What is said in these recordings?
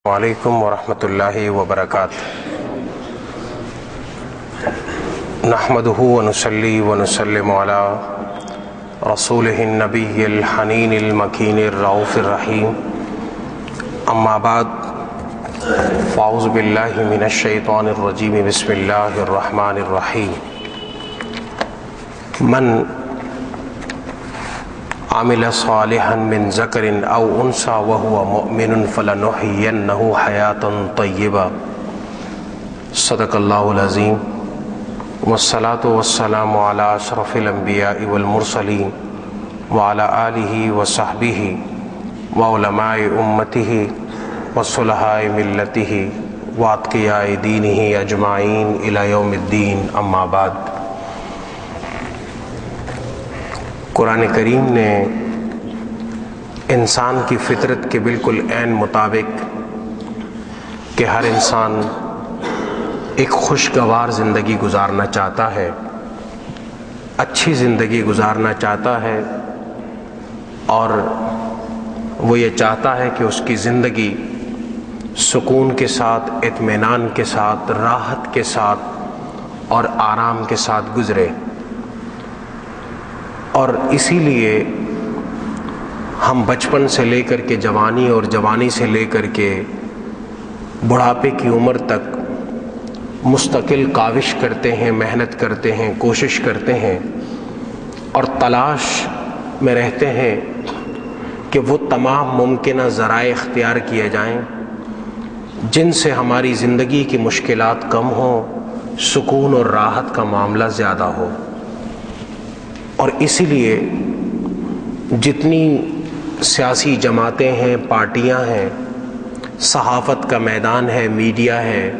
وعلیکم ورحمۃ اللہ وبرکاتہ۔ نحمدہ ونصلی ونسلم علی رسولہ النبی الحنین المکین الرؤوف الرحیم، اما بعد فاعوذ باللہ من الشیطان الرجیم، بسم اللہ الرحمن الرحیم۔ من عمل صالحا من ذکر او انثی وهو مؤمن فلنحیینہ حیاۃ طیبہ، صدق اللہ العظیم۔ والصلاة والسلام علی اشرف الانبیاء والمرسلین وعلی آلہ وصحبہ وعلماء امتہ وصلحاء ملتہ واتقیاء دینہ اجمعین الی یوم الدین، اما بعد۔ قرآن کریم نے انسان کی فطرت کے بالکل عین مطابق کہ ہر انسان ایک خوشگوار زندگی گزارنا چاہتا ہے، اچھی زندگی گزارنا چاہتا ہے، اور وہ یہ چاہتا ہے کہ اس کی زندگی سکون کے ساتھ، اطمینان کے ساتھ، راحت کے ساتھ اور آرام کے ساتھ گزرے۔ اور اسی لیے ہم بچپن سے لے کر کے جوانی اور جوانی سے لے کر کے بڑھاپے کی عمر تک مستقل کاوش کرتے ہیں، محنت کرتے ہیں، کوشش کرتے ہیں اور تلاش میں رہتے ہیں کہ وہ تمام ممکنہ ذرائع اختیار کیے جائیں جن سے ہماری زندگی کی مشکلات کم ہوں، سکون اور راحت کا معاملہ زیادہ ہو۔ اور اسی لیے جتنی سیاسی جماعتیں ہیں، پارٹیاں ہیں، صحافت کا میدان ہے، میڈیا ہے،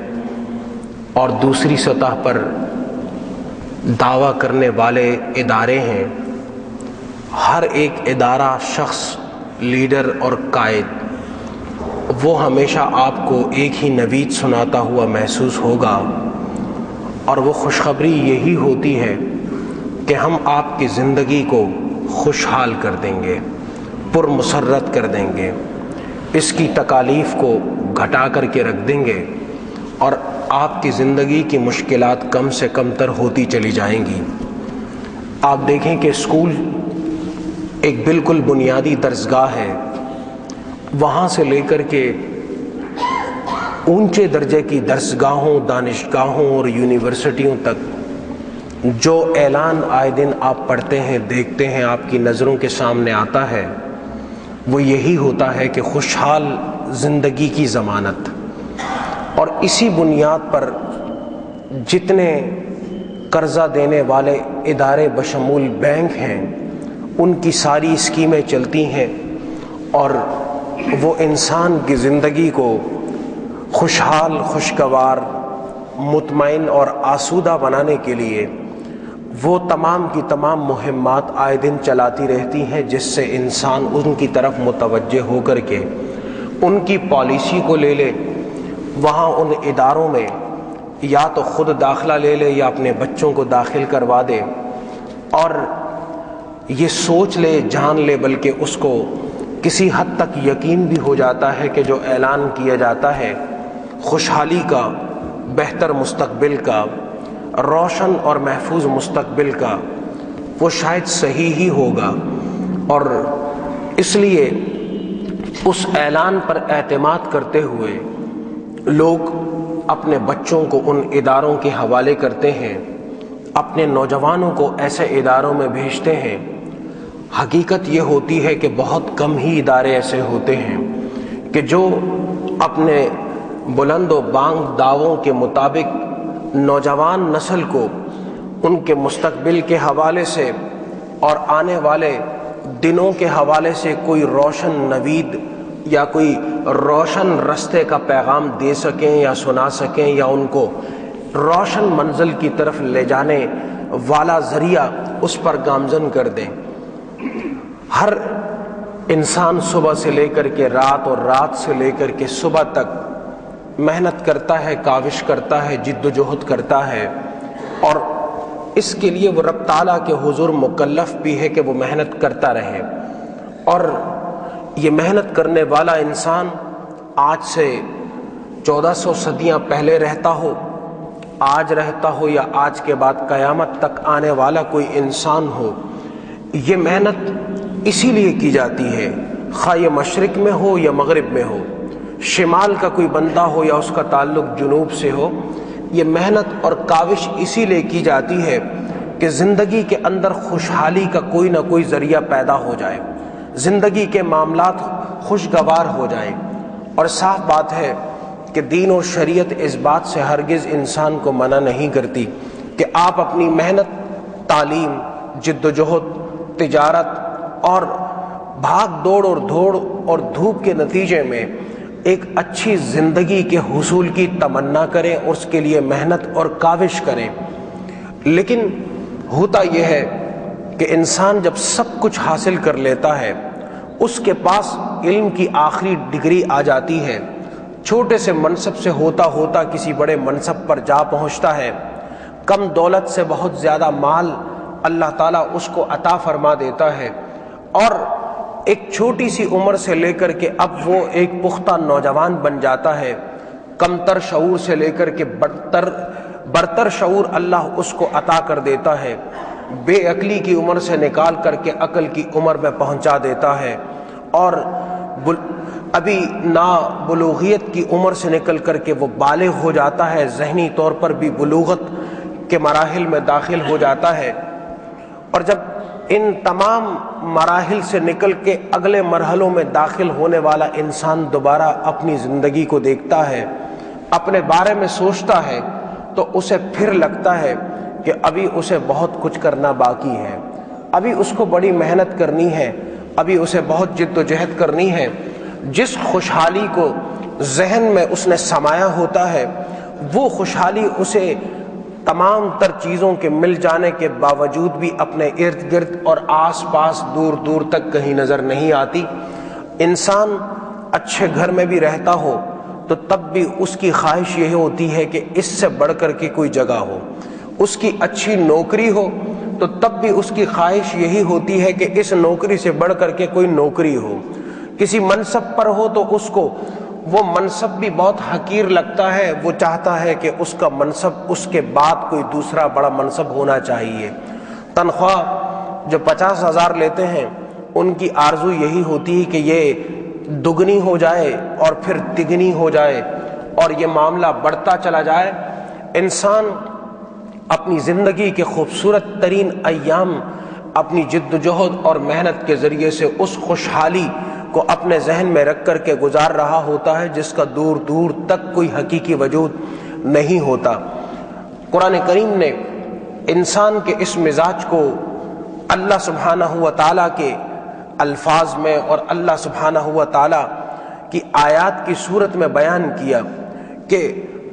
اور دوسری سطح پر دعویٰ کرنے والے ادارے ہیں، ہر ایک ادارہ، شخص، لیڈر اور قائد وہ ہمیشہ آپ کو ایک ہی نوید سناتا ہوا محسوس ہوگا، اور وہ خوشخبری یہی ہوتی ہے کہ ہم آپ کی زندگی کو خوشحال کر دیں گے، پرمسرت کر دیں گے، اس کی تکالیف کو گھٹا کر کے رکھ دیں گے، اور آپ کی زندگی کی مشکلات کم سے کم تر ہوتی چلی جائیں گی۔ آپ دیکھیں کہ اسکول ایک بالکل بنیادی درسگاہ ہے، وہاں سے لے کر کے اونچے درجے کی درسگاہوں، دانشگاہوں اور یونیورسٹیوں تک جو اعلان آئے دن آپ پڑھتے ہیں، دیکھتے ہیں، آپ کی نظروں کے سامنے آتا ہے، وہ یہی ہوتا ہے کہ خوشحال زندگی کی ضمانت۔ اور اسی بنیاد پر جتنے قرضہ دینے والے ادارے بشمول بینک ہیں، ان کی ساری اسکیمیں چلتی ہیں، اور وہ انسان کی زندگی کو خوشحال، خوشگوار، مطمئن اور آسودہ بنانے کے لیے وہ تمام کی تمام مہمات آئے دن چلاتی رہتی ہیں، جس سے انسان ان کی طرف متوجہ ہو کر کے ان کی پالیسی کو لے لے، وہاں ان اداروں میں یا تو خود داخلہ لے لے یا اپنے بچوں کو داخل کروا دے، اور یہ سوچ لے، جان لے، بلکہ اس کو کسی حد تک یقین بھی ہو جاتا ہے کہ جو اعلان کیا جاتا ہے خوشحالی کا، بہتر مستقبل کا، روشن اور محفوظ مستقبل کا، وہ شاید صحیح ہی ہوگا۔ اور اس لیے اس اعلان پر اعتماد کرتے ہوئے لوگ اپنے بچوں کو ان اداروں کے حوالے کرتے ہیں، اپنے نوجوانوں کو ایسے اداروں میں بھیجتے ہیں۔ حقیقت یہ ہوتی ہے کہ بہت کم ہی ادارے ایسے ہوتے ہیں کہ جو اپنے بلند و بانگ دعووں کے مطابق نوجوان نسل کو ان کے مستقبل کے حوالے سے اور آنے والے دنوں کے حوالے سے کوئی روشن نوید یا کوئی روشن رستے کا پیغام دے سکیں یا سنا سکیں، یا ان کو روشن منزل کی طرف لے جانے والا ذریعہ اس پر گامزن کر دیں۔ ہر انسان صبح سے لے کر کے رات اور رات سے لے کر کے صبح تک محنت کرتا ہے، کاوش کرتا ہے، جد و جہد کرتا ہے، اور اس کے لیے وہ رب تعالیٰ کے حضور مکلف بھی ہے کہ وہ محنت کرتا رہے۔ اور یہ محنت کرنے والا انسان آج سے 1400 صدیاں پہلے رہتا ہو، آج رہتا ہو یا آج کے بعد قیامت تک آنے والا کوئی انسان ہو، یہ محنت اسی لیے کی جاتی ہے، خواہ یہ مشرق میں ہو یا مغرب میں ہو، شمال کا کوئی بندہ ہو یا اس کا تعلق جنوب سے ہو، یہ محنت اور کاوش اسی لیے کی جاتی ہے کہ زندگی کے اندر خوشحالی کا کوئی نہ کوئی ذریعہ پیدا ہو جائے، زندگی کے معاملات خوشگوار ہو جائیں۔ اور صاف بات ہے کہ دین و شریعت اس بات سے ہرگز انسان کو منع نہیں کرتی کہ آپ اپنی محنت، تعلیم، جد و جہد، تجارت اور بھاگ دوڑ اور دھوڑ اور دھوپ کے نتیجے میں ایک اچھی زندگی کے حصول کی تمنا کریں اور اس کے لیے محنت اور کاوش کریں۔ لیکن ہوتا یہ ہے کہ انسان جب سب کچھ حاصل کر لیتا ہے، اس کے پاس علم کی آخری ڈگری آ جاتی ہے، چھوٹے سے منصب سے ہوتا ہوتا کسی بڑے منصب پر جا پہنچتا ہے، کم دولت سے بہت زیادہ مال اللہ تعالیٰ اس کو عطا فرما دیتا ہے، اور ایک چھوٹی سی عمر سے لے کر کے اب وہ ایک پختہ نوجوان بن جاتا ہے، کمتر شعور سے لے کر کے برتر شعور اللہ اس کو عطا کر دیتا ہے، بے عقلی کی عمر سے نکال کر کے عقل کی عمر میں پہنچا دیتا ہے، اور ابھی نابلوغیت کی عمر سے نکل کر کے وہ بالغ ہو جاتا ہے، ذہنی طور پر بھی بلوغت کے مراحل میں داخل ہو جاتا ہے۔ اور جب ان تمام مراحل سے نکل کے اگلے مرحلوں میں داخل ہونے والا انسان دوبارہ اپنی زندگی کو دیکھتا ہے، اپنے بارے میں سوچتا ہے، تو اسے پھر لگتا ہے کہ ابھی اسے بہت کچھ کرنا باقی ہے، ابھی اس کو بڑی محنت کرنی ہے، ابھی اسے بہت جد و جہد کرنی ہے۔ جس خوشحالی کو ذہن میں اس نے سمایا ہوتا ہے، وہ خوشحالی اسے تمام تر چیزوں کے مل جانے کے باوجود بھی اپنے ارد گرد اور آس پاس دور دور تک کہیں نظر نہیں آتی۔ انسان اچھے گھر میں بھی رہتا ہو تو تب بھی اس کی خواہش یہ ہوتی ہے کہ اس سے بڑھ کر کے کوئی جگہ ہو، اس کی اچھی نوکری ہو تو تب بھی اس کی خواہش یہی ہوتی ہے کہ اس نوکری سے بڑھ کر کے کوئی نوکری ہو، کسی منصب پر ہو تو اس کو وہ منصب بھی بہت حقیر لگتا ہے، وہ چاہتا ہے کہ اس کا منصب اس کے بعد کوئی دوسرا بڑا منصب ہونا چاہیے۔ تنخواہ جو 50,000 لیتے ہیں، ان کی آرزو یہی ہوتی ہے کہ یہ دگنی ہو جائے اور پھر تگنی ہو جائے اور یہ معاملہ بڑھتا چلا جائے۔ انسان اپنی زندگی کے خوبصورت ترین ایام اپنی جد و جہد اور محنت کے ذریعے سے اس خوشحالی کو اپنے ذہن میں رکھ کر کے گزار رہا ہوتا ہے جس کا دور دور تک کوئی حقیقی وجود نہیں ہوتا۔ قرآن کریم نے انسان کے اس مزاج کو اللہ سبحانہ و تعالیٰ کے الفاظ میں اور اللہ سبحانہ و تعالیٰ کی آیات کی صورت میں بیان کیا کہ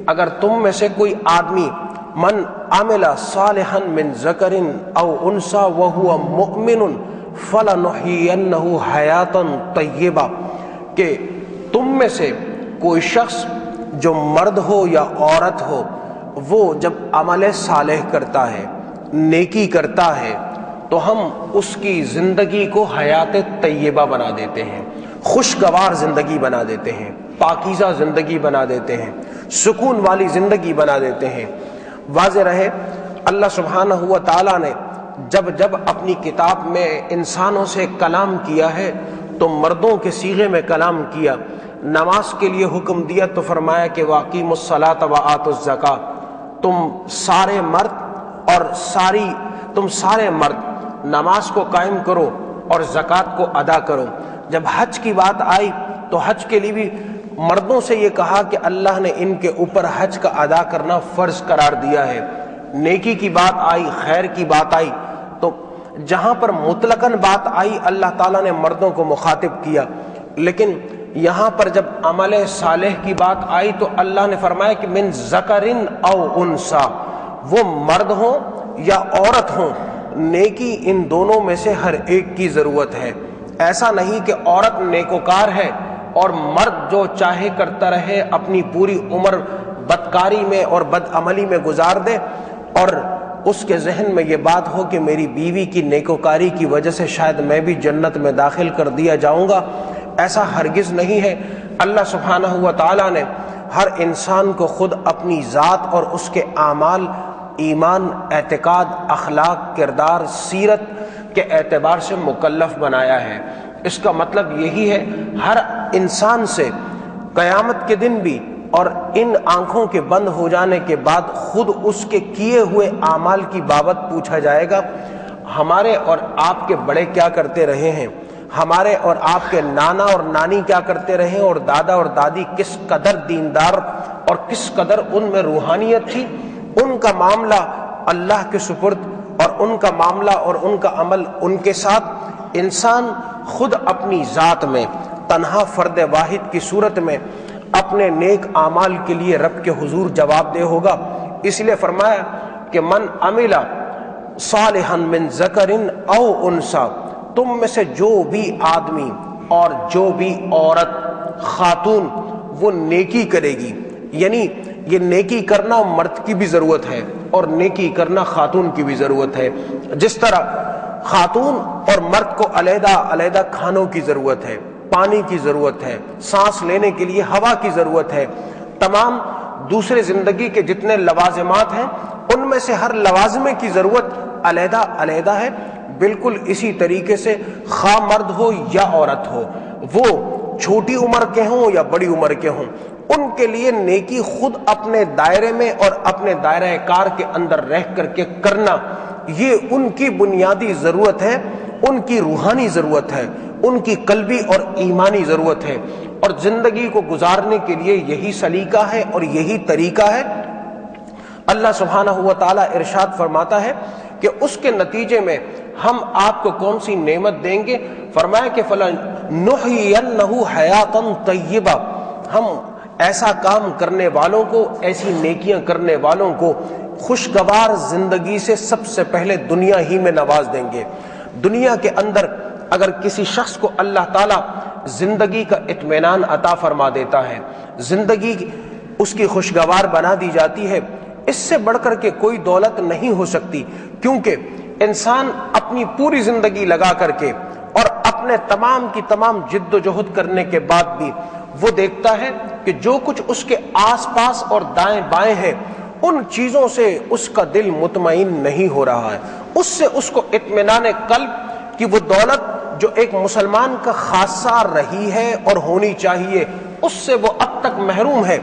اگر تم میں سے کوئی آدمی من عمل صالحا من ذکر او انثی وہو مؤمن فلنحینہ حیاتا طیبہ، کہ تم میں سے کوئی شخص جو مرد ہو یا عورت ہو، وہ جب عمل صالح کرتا ہے، نیکی کرتا ہے، تو ہم اس کی زندگی کو حیات طیبہ بنا دیتے ہیں، خوشگوار زندگی بنا دیتے ہیں، پاکیزہ زندگی بنا دیتے ہیں، سکون والی زندگی بنا دیتے ہیں۔ واضح رہے اللہ سبحانہ و تعالیٰ نے جب جب اپنی کتاب میں انسانوں سے کلام کیا ہے تو مردوں کے صیغے میں کلام کیا، نماز کے لیے حکم دیا تو فرمایا کہ واقیموا الصلاۃ وآتوا الزکاۃ، تم سارے مرد نماز کو قائم کرو اور زکوٰۃ کو ادا کرو۔ جب حج کی بات آئی تو حج کے لیے بھی مردوں سے یہ کہا کہ اللہ نے ان کے اوپر حج کا ادا کرنا فرض قرار دیا ہے۔ نیکی کی بات آئی، خیر کی بات آئی، تو جہاں پر مطلقاً بات آئی اللہ تعالیٰ نے مردوں کو مخاطب کیا، لیکن یہاں پر جب عمل صالح کی بات آئی تو اللہ نے فرمایا کہ من ذکر او انثی، وہ مرد ہوں یا عورت ہوں، نیکی ان دونوں میں سے ہر ایک کی ضرورت ہے۔ ایسا نہیں کہ عورت نیکوکار ہے اور مرد جو چاہے کرتا رہے، اپنی پوری عمر بدکاری میں اور بدعملی میں گزار دے اور اس کے ذہن میں یہ بات ہو کہ میری بیوی کی نیکوکاری کی وجہ سے شاید میں بھی جنت میں داخل کر دیا جاؤں گا۔ ایسا ہرگز نہیں ہے۔ اللہ سبحانہ و تعالیٰ نے ہر انسان کو خود اپنی ذات اور اس کے اعمال، ایمان، اعتقاد، اخلاق، کردار، سیرت کے اعتبار سے مکلف بنایا ہے۔ اس کا مطلب یہی ہے ہر انسان سے قیامت کے دن بھی اور ان آنکھوں کے بند ہو جانے کے بعد خود اس کے کیے ہوئے اعمال کی بابت پوچھا جائے گا۔ ہمارے اور آپ کے بڑے کیا کرتے رہے ہیں، ہمارے اور آپ کے نانا اور نانی کیا کرتے رہے، اور دادا اور دادی کس قدر دیندار اور کس قدر ان میں روحانیت تھی، ان کا معاملہ اللہ کے سپرد اور ان کا معاملہ اور ان کا عمل ان کے ساتھ۔ انسان خود اپنی ذات میں تنہا فرد واحد کی صورت میں اپنے نیک اعمال کے لیے رب کے حضور جواب دہ ہوگا۔ اس لیے فرمایا کہ من عمل صالحا من ذکر او انثی، تم میں سے جو بھی آدمی اور جو بھی عورت، خاتون، وہ نیکی کرے گی، یعنی یہ نیکی کرنا مرد کی بھی ضرورت ہے اور نیکی کرنا خاتون کی بھی ضرورت ہے۔ جس طرح خاتون اور مرد کو علیحدہ علیحدہ کھانوں کی ضرورت ہے، پانی کی ضرورت ہے، سانس لینے کے لیے ہوا کی ضرورت ہے، تمام دوسرے زندگی کے جتنے لوازمات ہیں ان میں سے ہر لوازمے کی ضرورت علیحدہ علیحدہ ہے۔ بالکل اسی طریقے سے خواہ مرد ہو یا عورت ہو، وہ چھوٹی عمر کے ہوں یا بڑی عمر کے ہوں، ان کے لیے نیکی خود اپنے دائرے میں اور اپنے دائرہ کار کے اندر رہ کر کے کرنا، یہ ان کی بنیادی ضرورت ہے، ان کی روحانی ضرورت ہے، ان کی قلبی اور ایمانی ضرورت ہے، اور زندگی کو گزارنے کے لیے یہی سلیقہ ہے اور یہی طریقہ ہے۔ اللہ سبحانہ و تعالیٰ ارشاد فرماتا ہے کہ اس کے نتیجے میں ہم آپ کو کون سی نعمت دیں گے، فرمایا کہ فَلَنُحْيِيَنَّهُ حَيَاةً طَيِّبَةً، ہم ایسا کام کرنے والوں کو، ایسی نیکیاں کرنے والوں کو خوشگوار زندگی سے سب سے پہلے دنیا ہی میں نواز دیں گے۔ دنیا کے اندر اگر کسی شخص کو اللہ تعالیٰ زندگی کا اطمینان عطا فرما دیتا ہے، زندگی اس کی خوشگوار بنا دی جاتی ہے، اس سے بڑھ کر کے کوئی دولت نہیں ہو سکتی، کیونکہ انسان اپنی پوری زندگی لگا کر کے اور اپنے تمام کی تمام جد و جہد کرنے کے بعد بھی وہ دیکھتا ہے کہ جو کچھ اس کے آس پاس اور دائیں بائیں ہیں ان چیزوں سے اس کا دل مطمئن نہیں ہو رہا ہے، اس سے اس کو اطمینان قلب کہ وہ دولت جو ایک مسلمان کا خاصہ رہی ہے اور ہونی چاہیے، اس سے وہ اب تک محروم ہے۔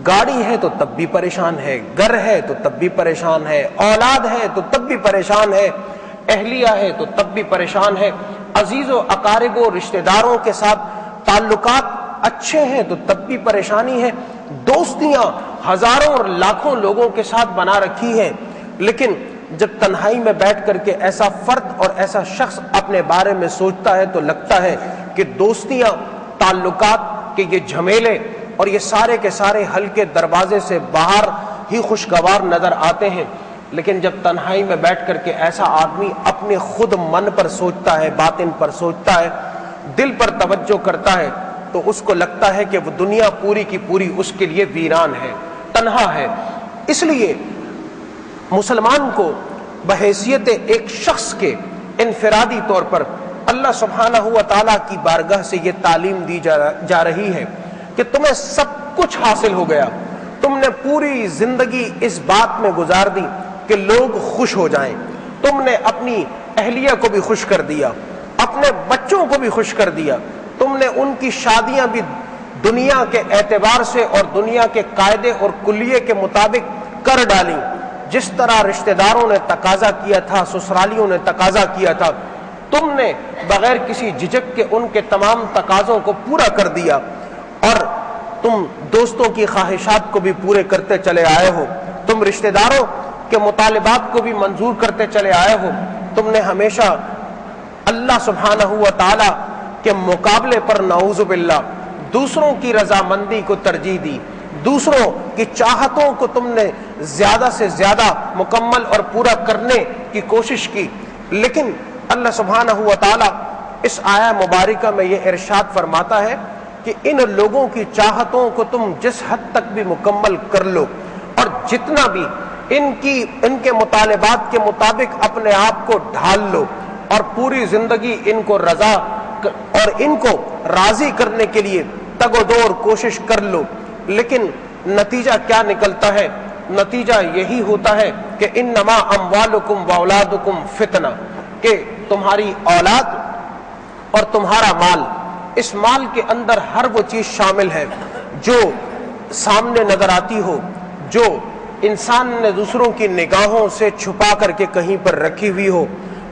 گاڑی ہے تو تب بھی پریشان ہے، گھر ہے تو تب بھی پریشان ہے، اولاد ہے تو تب بھی پریشان ہے، اہلیہ ہے تو تب بھی پریشان ہے، عزیز و اقارب و رشتہ داروں کے ساتھ تعلقات اچھے ہیں تو تب بھی پریشانی ہے، دوستیاں ہزاروں اور لاکھوں لوگوں کے ساتھ بنا رکھی ہیں، لیکن جب تنہائی میں بیٹھ کر کے ایسا فرد اور ایسا شخص اپنے بارے میں سوچتا ہے تو لگتا ہے کہ دوستیاں، تعلقات کے یہ جھمیلے اور یہ سارے کے سارے ہلکے دروازے سے باہر ہی خوشگوار نظر آتے ہیں۔ لیکن جب تنہائی میں بیٹھ کر کے ایسا آدمی اپنے خود من پر سوچتا ہے، باطن پر سوچتا ہے، دل پر توجہ کرتا ہے، تو اس کو لگتا ہے کہ وہ دنیا پوری کی پوری اس کے لیے ویران ہے، تنہا ہے۔ اس لیے مسلمان کو بحیثیت ایک شخص کے انفرادی طور پر اللہ سبحانہ و تعالیٰ کی بارگاہ سے یہ تعلیم دی جا رہی ہے کہ تمہیں سب کچھ حاصل ہو گیا، تم نے پوری زندگی اس بات میں گزار دی کہ لوگ خوش ہو جائیں، تم نے اپنی اہلیہ کو بھی خوش کر دیا، اپنے بچوں کو بھی خوش کر دیا، تم نے ان کی شادیاں بھی دنیا کے اعتبار سے اور دنیا کے قاعدے اور کلیے کے مطابق کر ڈالی، جس طرح رشتہ داروں نے تقاضا کیا تھا، سسرالیوں نے تقاضا کیا تھا، تم نے بغیر کسی جھجک کے ان کے تمام تقاضوں کو پورا کر دیا، اور تم دوستوں کی خواہشات کو بھی پورے کرتے چلے آئے ہو، تم رشتہ داروں کے مطالبات کو بھی منظور کرتے چلے آئے ہو، تم نے ہمیشہ اللہ سبحانہ و تعالی کے مقابلے پر نعوذ باللہ دوسروں کی رضامندی کو ترجیح دی، دوسروں کی چاہتوں کو تم نے زیادہ سے زیادہ مکمل اور پورا کرنے کی کوشش کی، لیکن اللہ سبحانہ و تعالی اس آیہ مبارکہ میں یہ ارشاد فرماتا ہے کہ ان لوگوں کی چاہتوں کو تم جس حد تک بھی مکمل کر لو اور جتنا بھی ان کے مطالبات کے مطابق اپنے آپ کو ڈھال لو اور پوری زندگی ان کو رضا اور ان کو راضی کرنے کے لیے تگ و دو اور کوشش کر لو، لیکن نتیجہ کیا نکلتا ہے؟ نتیجہ یہی ہوتا ہے کہ انما اموالکم واولادکم فتنہ، کہ تمہاری اولاد اور تمہارا مال، اس مال کے اندر ہر وہ چیز شامل ہے جو سامنے نظر آتی ہو، جو انسان نے دوسروں کی نگاہوں سے چھپا کر کے کہیں پر رکھی ہوئی ہو،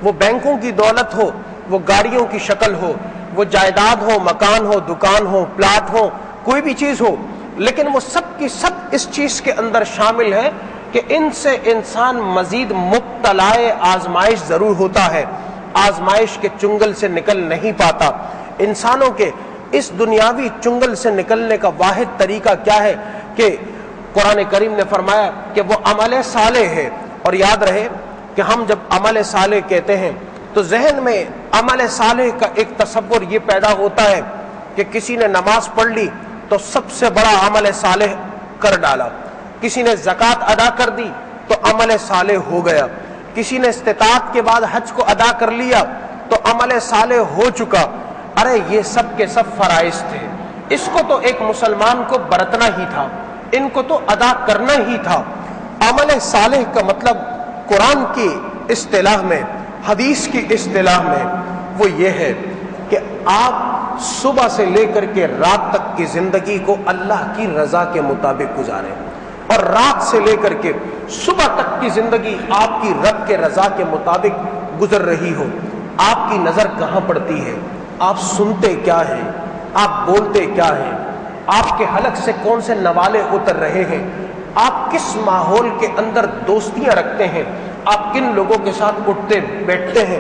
وہ بینکوں کی دولت ہو، وہ گاڑیوں کی شکل ہو، وہ جائیداد ہو، مکان ہو، دکان ہو، پلاٹ ہو، کوئی بھی چیز ہو، لیکن وہ سب کی سب اس چیز کے اندر شامل ہے کہ ان سے انسان مزید مبتلا آزمائش ضرور ہوتا ہے، آزمائش کے چنگل سے نکل نہیں پاتا۔ انسانوں کے اس دنیاوی چنگل سے نکلنے کا واحد طریقہ کیا ہے کہ قرآن کریم نے فرمایا کہ وہ عمل صالح ہے۔ اور یاد رہے کہ ہم جب عمل صالح کہتے ہیں تو ذہن میں عمل صالح کا ایک تصور یہ پیدا ہوتا ہے کہ کسی نے نماز پڑھ لی تو سب سے بڑا عمل صالح کر ڈالا، کسی نے زکوٰۃ ادا کر دی تو عمل صالح ہو گیا، کسی نے استطاعت کے بعد حج کو ادا کر لیا تو عمل صالح ہو چکا۔ ارے یہ سب کے سب فرائض تھے، اس کو تو ایک مسلمان کو برتنا ہی تھا، ان کو تو ادا کرنا ہی تھا۔ عمل صالح کا مطلب قرآن کی اصطلاح میں، حدیث کی اصطلاح میں وہ یہ ہے کہ آپ صبح سے لے کر کے رات تک کی زندگی کو اللہ کی رضا کے مطابق گزاریں، اور رات سے لے کر کے صبح تک کی زندگی آپ کی رب کے رضا کے مطابق گزر رہی ہو۔ آپ کی نظر کہاں پڑتی ہے؟ آپ سنتے کیا ہیں؟ آپ بولتے کیا ہیں؟ آپ کے حلق سے کون سے نوالے اتر رہے ہیں؟ آپ کس ماحول کے اندر دوستیاں رکھتے ہیں؟ آپ کن لوگوں کے ساتھ اٹھتے بیٹھتے ہیں؟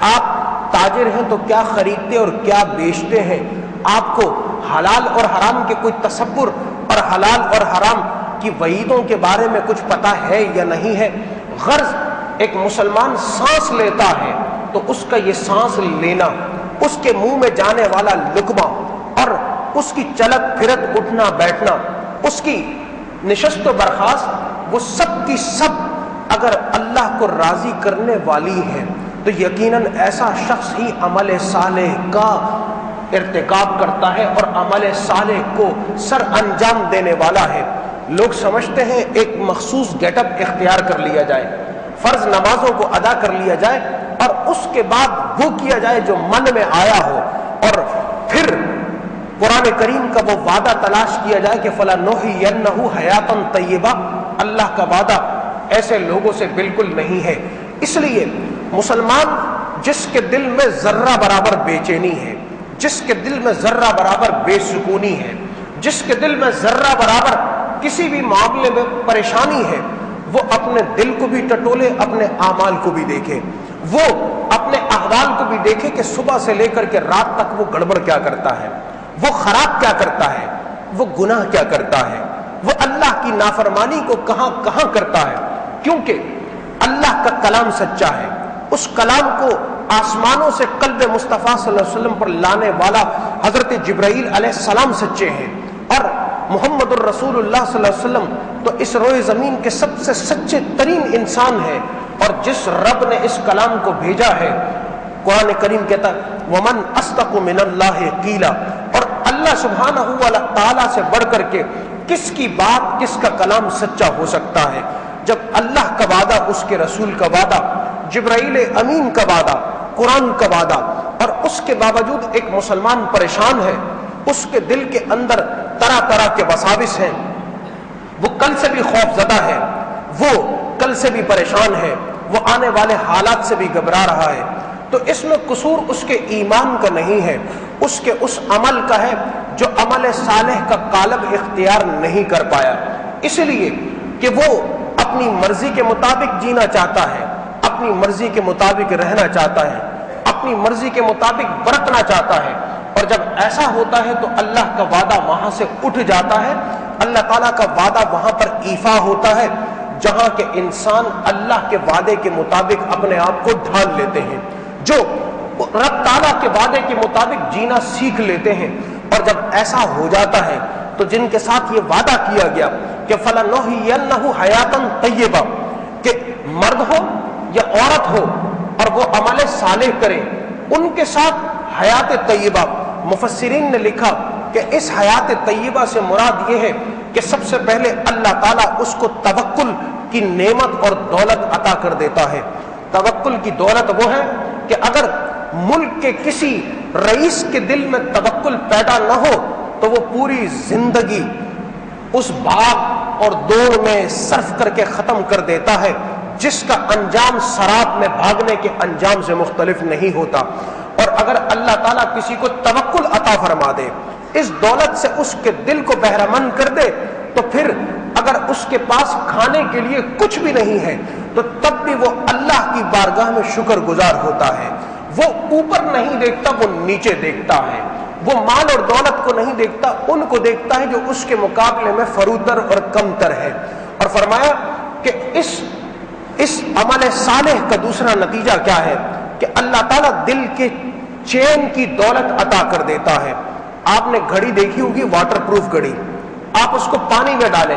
آپ تاجر ہیں تو کیا خریدتے اور کیا بیچتے ہیں؟ آپ کو حلال اور حرام کے کوئی تصور اور حلال اور حرام کی وعیدوں کے بارے میں کچھ پتہ ہے یا نہیں ہے؟ غرض ایک مسلمان سانس لیتا ہے تو اس کا یہ سانس لینا، اس کے منہ میں جانے والا لقمہ اور اس کی چلت پھرت اٹھنا بیٹھنا، اس کی نشست و برخاست، وہ سب کی سب اگر اللہ کو راضی کرنے والی ہے تو یقیناً ایسا شخص ہی عمل صالح کا ارتکاب کرتا ہے اور عمل صالح کو سر انجام دینے والا ہے۔ لوگ سمجھتے ہیں ایک مخصوص گیٹ اپ اختیار کر لیا جائے، فرض نمازوں کو ادا کر لیا جائے اور اس کے بعد وہ کیا جائے جو من میں آیا ہو، اور پھر قرآن کریم کا وہ وعدہ تلاش کیا جائے کہ فَلَنُحْيِيَنَّهُ حَيَاةً طَيِّبَةً۔ اللہ کا وعدہ ایسے لوگوں سے بالکل نہیں ہے۔ اس لیے مسلمان جس کے دل میں ذرہ برابر بے چینی ہے، جس کے دل میں ذرہ برابر بے سکونی ہے، جس کے دل میں ذرہ برابر کسی بھی معاملے میں پریشانی ہے، وہ اپنے دل کو بھی ٹٹولے، اپنے اعمال کو بھی دیکھے، وہ اپنے احوال کو بھی دیکھے کہ صبح سے لے کر کے رات تک وہ گڑبڑ کیا کرتا ہے، وہ خراب کیا کرتا ہے، وہ گناہ کیا کرتا ہے، وہ اللہ کی نافرمانی کو کہاں کہاں کرتا ہے۔ کیونکہ اللہ کا کلام سچا ہے، اس کلام کو آسمانوں سے قلب مصطفیٰ صلی اللہ علیہ وسلم پر لانے والا حضرت جبرائیل علیہ السلام سچے ہیں، اور محمد الرسول اللہ صلی اللہ علیہ وسلم تو اس روئے زمین کے سب سے سچے ترین انسان ہیں۔ اور جس رب نے اس کلام کو بھیجا ہے، قرآن کریم کہتا ہے وَمَنْ أَصْدَقُ مِنَ اللَّهِ قِيلًا، اور اللہ سبحانہ وتعالی سے بڑھ کر کے کس کی بات، کس کا کلام سچا ہو سکتا ہے؟ جب اللہ کا وعدہ، اس کے رسول کا وعدہ، جبرائیل امین کا وعدہ، قرآن کا وعدہ، اور اس کے باوجود ایک مسلمان پریشان ہے، اس کے دل کے اندر طرح طرح کے وساوس ہیں، وہ کل سے بھی خوف زدہ ہے، وہ کل سے بھی پریشان ہے، وہ آنے والے حالات سے بھی گھبرا رہا ہے، تو اس میں قصور اس کے ایمان کا نہیں ہے، اس کے اس عمل کا ہے جو عمل صالح کا قالب اختیار نہیں کر پایا، اس لیے کہ وہ اپنی مرضی کے مطابق جینا چاہتا ہے، اپنی مرضی کے مطابق رہنا چاہتا ہے، اپنی مرضی کے مطابق برتنا چاہتا ہے، اور جب ایسا ہوتا ہے تو اللہ کا وعدہ وہاں سے اٹھ جاتا ہے، اللہ تعالیٰ کا وعدہ وہاں پر ایفا ہوتا ہے، جہاں کہ انسان اللہ کے وعدے کے مطابق اپنے آپ کو ڈھال لیتے ہیں، جو رب تعالیٰ کے وعدے کے مطابق جینا سیکھ لیتے ہیں۔ اور جب ایسا ہو جاتا ہے تو جن کے ساتھ یہ وعدہ کیا گیا کہ فَلَنُحْيِيَنَّهُ حَيَاةً طَيِّبَةً، کہ مرد ہو یا عورت ہو اور وہ عمل صالح کرے، ان کے ساتھ حیات طیبہ، مفسرین نے لکھا کہ اس حیات طیبہ سے مراد یہ ہے کہ سب سے پہلے اللہ تعالیٰ اس کو توکل کی نعمت اور دولت عطا کر دیتا ہے۔ توکل کی دولت وہ ہے کہ اگر ملک کے کسی رئیس کے دل میں توکل پیدا نہ ہو تو وہ پوری زندگی اس بھاگ اور دوڑ میں صرف کر کے ختم کر دیتا ہے جس کا انجام سراب میں بھاگنے کے انجام سے مختلف نہیں ہوتا۔ اور اگر اللہ تعالیٰ کسی کو توکل عطا فرما دے، اس دولت سے اس کے دل کو بہرہ مند کر دے، تو پھر اگر اس کے پاس کھانے کے لیے کچھ بھی نہیں ہے تو تب بھی وہ اللہ کی بارگاہ میں شکر گزار ہوتا ہے۔ وہ اوپر نہیں دیکھتا، وہ نیچے دیکھتا ہے۔ وہ مال اور دولت کو نہیں دیکھتا، ان کو دیکھتا ہے جو اس کے مقابلے میں فروتر اور کمتر ہے۔ اور فرمایا کہ اس عمل صالح کا دوسرا نتیجہ کیا ہے کہ اللہ تعالیٰ دل کے چین کی دولت عطا کر دیتا ہے۔ آپ نے گھڑی دیکھی ہوگی، واٹر پروف گھڑی، آپ اس کو پانی میں ڈالیں،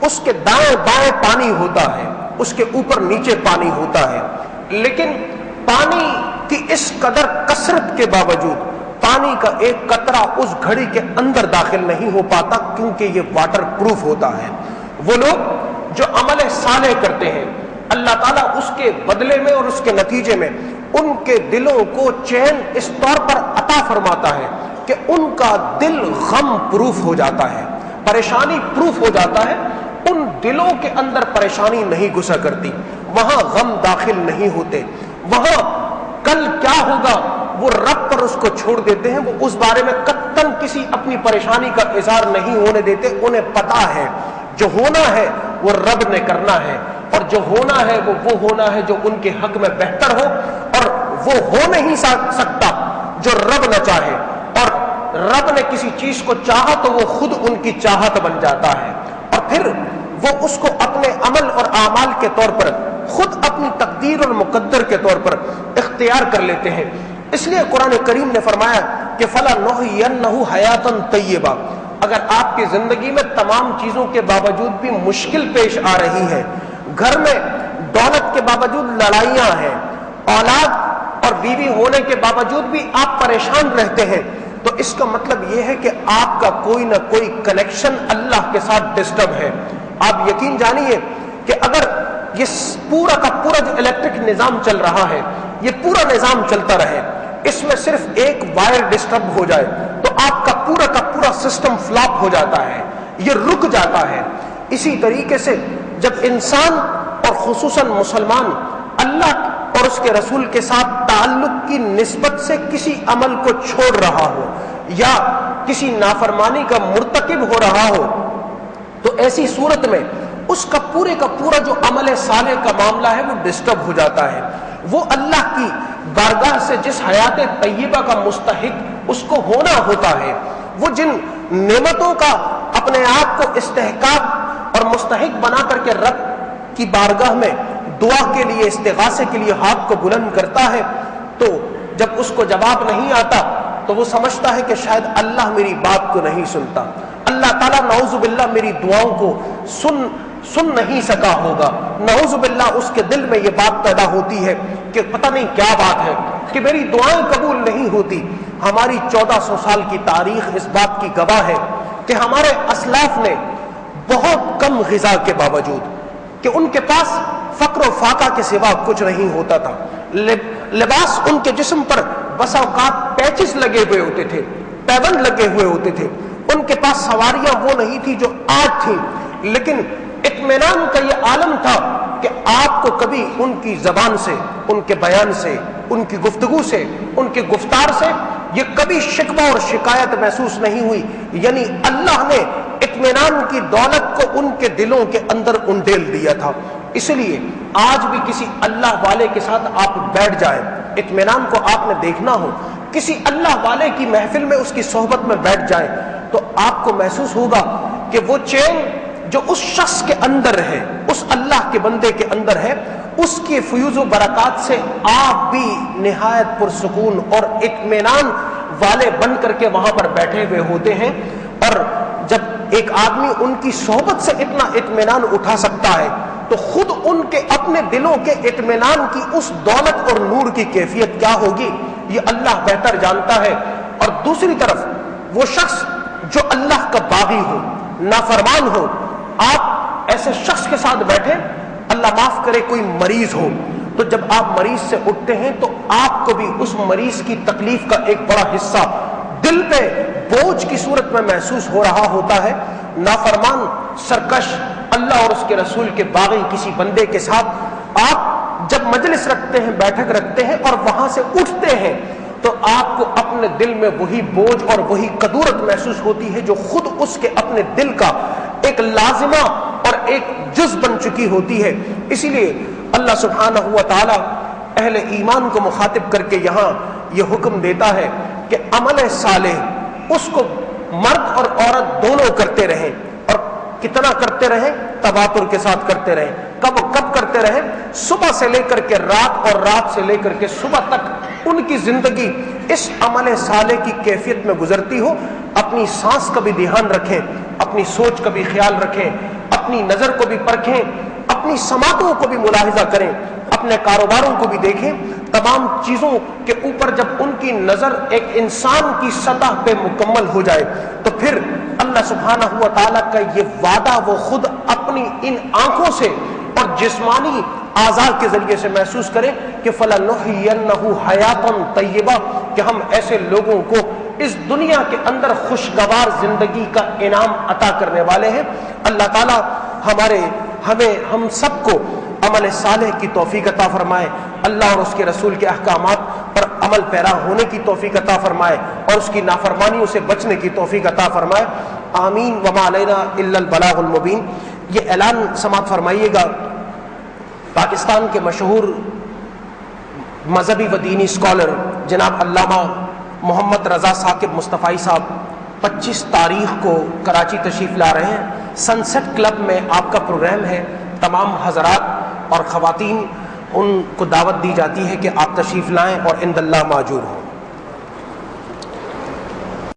اس کے دائیں بائیں پانی ہوتا ہے، اس کے اوپر نیچے پانی ہوتا ہے، لیکن پانی کی اس قدر کثرت کے باوجود پانی کا ایک قطرہ اس گھڑی کے اندر داخل نہیں ہو پاتا کیونکہ یہ واٹر پروف ہوتا ہے۔ وہ لوگ جو عمل صالح کرتے ہیں، اللہ تعالیٰ اس کے بدلے میں اور اس کے نتیجے میں ان کے دلوں کو چین اس طور پر عطا فرماتا ہے کہ ان کا دل غم پروف ہو جاتا ہے، پریشانی پروف ہو جاتا ہے۔ ان دلوں کے اندر پریشانی نہیں گھسا کرتی، وہاں غم داخل نہیں ہوتے، وہاں کل کیا ہوگا وہ رب پر اس کو چھوڑ دیتے ہیں۔ وہ اس بارے میں قطعاً کسی اپنی پریشانی کا اظہار نہیں ہونے دیتے۔ انہیں پتا ہے جو ہونا ہے وہ رب نے کرنا ہے، اور جو ہونا ہے وہ ہونا ہے جو ان کے حق میں بہتر ہو، اور وہ ہو نہیں سکتا جو رب نہ چاہے، اور رب نے کسی چیز کو چاہا تو وہ خود ان کی چاہت بن جاتا ہے، اور پھر وہ اس کو اپنے عمل اور اعمال کے طور پر خود اپنی تقدیر اور مقدر کے طور پر اختیار کر لیتے ہیں۔ اس لیے قرآن کریم نے فرمایا کہ فَلَنُحْيِيَنَّهُ حَيَاةً طَيِّبَةً، اگر آپ کی زندگی میں تمام چیزوں کے باوجود بھی مشکل پیش آ رہی ہے، گھر میں دولت کے باوجود لڑائیاں ہیں، اولاد اور بیوی ہونے کے باوجود بھی آپ پریشان رہتے ہیں، تو اس کا مطلب یہ ہے کہ آپ کا کوئی نہ کوئی کنیکشن اللہ کے ساتھ ڈسٹرب ہے۔ آپ یقین جانیے کہ اگر یہ پورا کا پورا جو الیکٹرک نظام چل رہا ہے، یہ پورا نظام چلتا رہے، اس میں صرف ایک وائر ڈسٹرب ہو جائے تو آپ کا پورا سسٹم فلاپ ہو جاتا ہے، یہ رک جاتا ہے۔ اسی طریقے سے جب انسان اور خصوصاً مسلمان اللہ اور اس کے رسول کے ساتھ تعلق کی نسبت سے کسی عمل کو چھوڑ رہا ہو یا کسی نافرمانی کا مرتکب ہو رہا ہو، تو ایسی صورت میں اس کا پورا جو عمل صالح کا معاملہ ہے وہ ڈسٹرب ہو جاتا ہے۔ وہ اللہ کی بارگاہ سے جس حیات طیبہ کا مستحق اس کو ہونا ہوتا ہے، وہ جن نعمتوں کا اپنے آپ کو استحقاق اور مستحق بنا کر کے رب کی بارگاہ میں دعا کے لیے، استغاثے کے لیے ہاتھ کو بلند کرتا ہے، تو جب اس کو جواب نہیں آتا تو وہ سمجھتا ہے کہ شاید اللہ میری بات کو نہیں سنتا، اللہ تعالیٰ نعوذ باللہ میری دعاؤں کو سن نہیں سکا ہوگا۔ نعوذ باللہ اس کے دل میں یہ بات پیدا ہوتی ہے کہ پتہ نہیں کیا بات ہے کہ میری دعائیں قبول نہیں ہوتی۔ ہماری 1400 سال کی تاریخ اس بات کی گواہ ہے کہ ہمارے اسلاف نے بہت کم غذا کے باوجود کہ ان کے پاس فقر و فاقہ کے سوا کچھ نہیں ہوتا تھا، لباس ان کے جسم پر بسا اوقات پیچز لگے ہوئے ہوتے تھے، پیبند لگے ہوئے ہوتے تھے، ان کے پاس سواریاں وہ نہیں تھی جو آج تھی، لیکن اطمینان کا یہ عالم تھا کہ آپ کو کبھی ان کی زبان سے، ان کے بیان سے، ان کی گفتگو سے، ان کی گفتار سے یہ کبھی شکوہ اور شکایت محسوس نہیں ہوئی، یعنی اللہ نے اطمینان کی دولت کو ان کے دلوں کے اندر انڈیل دیا تھا۔ اس لیے آج بھی کسی اللہ والے کے ساتھ آپ بیٹھ جائیں، اطمینان کو آپ نے دیکھنا ہو، کسی اللہ والے کی محفل میں اس کی صحبت میں بیٹھ جائیں تو آپ کو محسوس ہوگا کہ وہ چین جو اس شخص کے اندر ہے، اس اللہ کے بندے کے اندر ہے، اس کے فیوز و برکات سے آپ بھی نہایت پرسکون اور اطمینان والے بن کر کے وہاں پر بیٹھے ہوئے ہوتے ہیں۔ اور جب ایک آدمی ان کی صحبت سے اتنا اطمینان اٹھا سکتا ہے تو خود ان کے اپنے دلوں کے اطمینان کی اس دولت اور نور کی کیفیت کیا ہوگی یہ اللہ بہتر جانتا ہے۔ اور دوسری طرف وہ شخص جو اللہ کا باغی ہو، نافرمان ہو، آپ ایسے شخص کے ساتھ بیٹھیں، اللہ معاف کرے کوئی مریض ہو، تو جب آپ مریض سے اٹھتے ہیں تو آپ کو بھی اس مریض کی تکلیف کا ایک بڑا حصہ دل پہ بوجھ کی صورت میں محسوس ہو رہا ہوتا ہے۔ نافرمان، سرکش، اللہ اور اس کے رسول کے باغی کسی بندے کے ساتھ آپ جب مجلس رکھتے ہیں، بیٹھک رکھتے ہیں اور وہاں سے اٹھتے ہیں تو آپ کو اپنے دل میں وہی بوجھ اور وہی قدورت محسوس ہوتی ہے جو خود اس کے اپنے دل کا ایک لازمہ اور ایک جز بن چکی ہوتی ہے۔ اسی لیے اللہ سبحانہ و تعالی اہل ایمان کو مخاطب کر کے یہاں یہ حکم دیتا ہے کہ عمل صالح اس کو مرد اور عورت دونوں کرتے رہیں، اور کتنا کرتے رہیں؟ تواتر کے ساتھ کرتے رہیں۔ کب کرتے رہیں؟ صبح سے لے کر کے رات اور رات سے لے کر کے صبح تک ان کی زندگی اس عمل صالح کی کیفیت میں گزرتی ہو۔ اپنی سانس کا بھی دھیان رکھیں، اپنی سوچ کا بھی خیال رکھیں، اپنی نظر کو بھی پرکھیں، اپنی سماعتوں کو بھی ملاحظہ کریں، اپنے کاروباروں کو بھی دیکھیں۔ تمام چیزوں کے اوپر جب ان کی نظر ایک انسان کی سطح پہ مکمل ہو جائے تو پھر اللہ سبحانہ و تعالیٰ کا یہ وعدہ وہ خود اپنی ان آنکھوں سے اور جسمانی اعضاء کے ذریعے سے محسوس کریں کہ فَلَنُحْيِيَنَّهُ حَيَاةً طَيِّبَةً، کہ ہم ایسے لوگوں کو اس دنیا کے اندر خوشگوار زندگی کا انعام عطا کرنے والے ہیں۔ اللہ تعالیٰ ہم سب کو عمل صالح کی توفیق عطا فرمائے، اللہ اور اس کے رسول کے احکامات پر عمل پیرا ہونے کی توفیق عطا فرمائے اور اس کی نافرمانیوں سے بچنے کی توفیق عطا فرمائے، آمین۔ وما علینا الا البلاغ المبین۔ یہ اعلان سماعت فرمائیے گا، پاکستان کے مشہور مذہبی و دینی اسکالر جناب علامہ محمد رضا ثاقب مصطفی صاحب 25 تاریخ کو کراچی تشریف لا رہے ہیں۔ سن سیٹ کلب میں آپ کا پروگرام ہے، تمام حضرات اور خواتین ان کو دعوت دی جاتی ہے کہ آپ تشریف لائیں اور عند اللہ ماجور ہوں۔